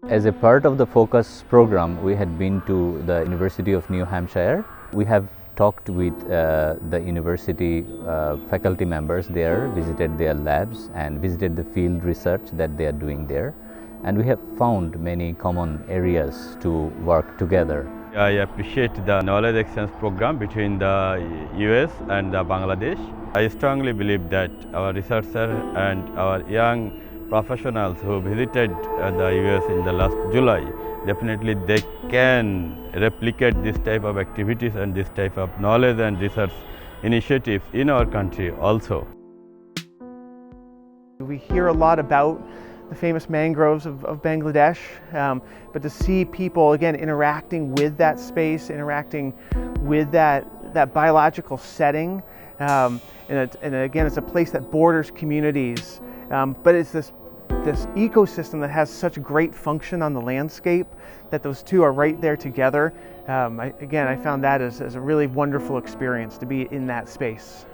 As a part of the focus program, we had been to the University of New Hampshire. We have talked with the university faculty members there, visited their labs and visited the field research that they are doing there. And we have found many common areas to work together. I appreciate the knowledge exchange program between the US and Bangladesh. I strongly believe that our researchers and our young professionals who visited the US in the last July, definitely they can replicate this type of activities and this type of knowledge and research initiatives in our country also. We hear a lot about the famous mangroves of Bangladesh, but to see people again interacting with that space, interacting with that biological setting, and again it's a place that borders communities, but it's this ecosystem that has such great function on the landscape that those two are right there together. I found that as a really wonderful experience to be in that space.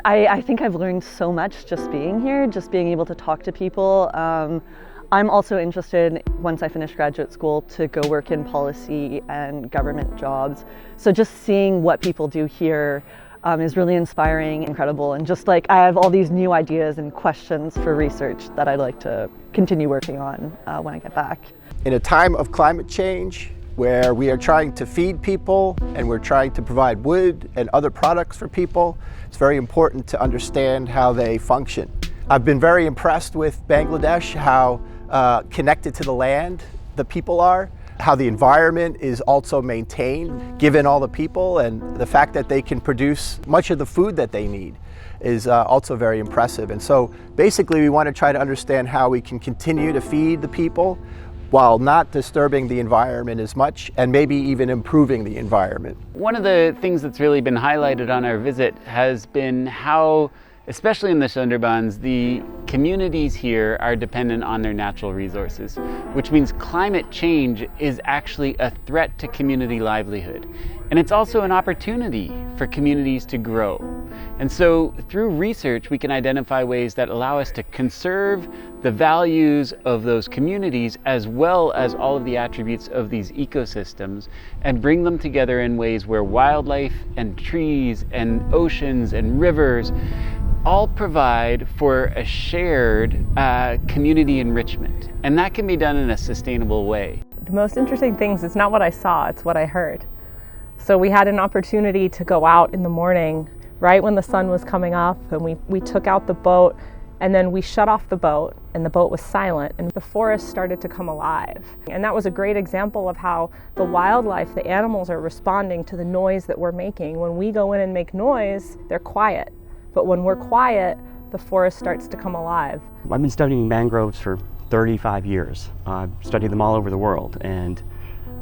I think I've learned so much just being here, just being able to talk to people. I'm also interested, once I finish graduate school, to go work in policy and government jobs. So just seeing what people do here is really inspiring, incredible, and just like I have all these new ideas and questions for research that I'd like to continue working on when I get back. In a time of climate change, where we are trying to feed people and we're trying to provide wood and other products for people, it's very important to understand how they function. I've been very impressed with Bangladesh, how connected to the land the people are, how the environment is also maintained given all the people, and the fact that they can produce much of the food that they need is also very impressive. And so basically we want to try to understand how we can continue to feed the people while not disturbing the environment as much, and maybe even improving the environment. One of the things that's really been highlighted on our visit has been how, especially in the Sundarbans, the communities here are dependent on their natural resources, which means climate change is actually a threat to community livelihood. And it's also an opportunity for communities to grow. And so through research, we can identify ways that allow us to conserve the values of those communities as well as all of the attributes of these ecosystems, and bring them together in ways where wildlife and trees and oceans and rivers all provide for a shared community enrichment. And that can be done in a sustainable way. The most interesting things is not what I saw, it's what I heard. So we had an opportunity to go out in the morning, right when the sun was coming up, and we took out the boat, and then we shut off the boat, and the boat was silent, and the forest started to come alive. And that was a great example of how the wildlife, the animals, are responding to the noise that we're making. When we go in and make noise, they're quiet. But when we're quiet, the forest starts to come alive. I've been studying mangroves for 35 years. I've studied them all over the world, and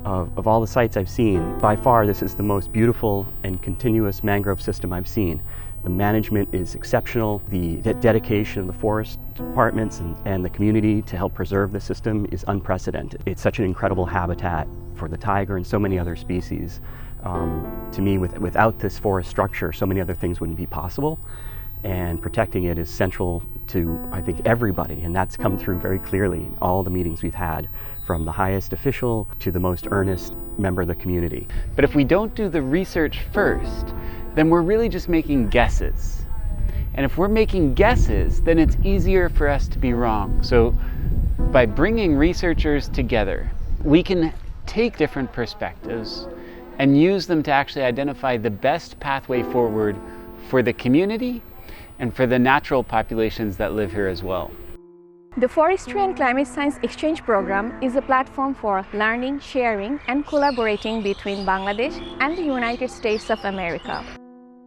of all the sites I've seen, by far this is the most beautiful and continuous mangrove system I've seen. The management is exceptional. The dedication of the forest departments and the community to help preserve the system is unprecedented. It's such an incredible habitat for the tiger and so many other species. To me, without this forest structure, so many other things wouldn't be possible. And protecting it is central to, I think, everybody, and that's come through very clearly in all the meetings we've had, from the highest official to the most earnest member of the community. But if we don't do the research first, then we're really just making guesses. And if we're making guesses, then it's easier for us to be wrong. So by bringing researchers together, we can take different perspectives and use them to actually identify the best pathway forward for the community and for the natural populations that live here as well. The Forestry and Climate Science Exchange Program is a platform for learning, sharing, and collaborating between Bangladesh and the United States of America.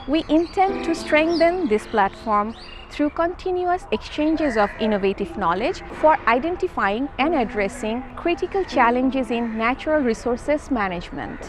We intend to strengthen this platform through continuous exchanges of innovative knowledge for identifying and addressing critical challenges in natural resources management.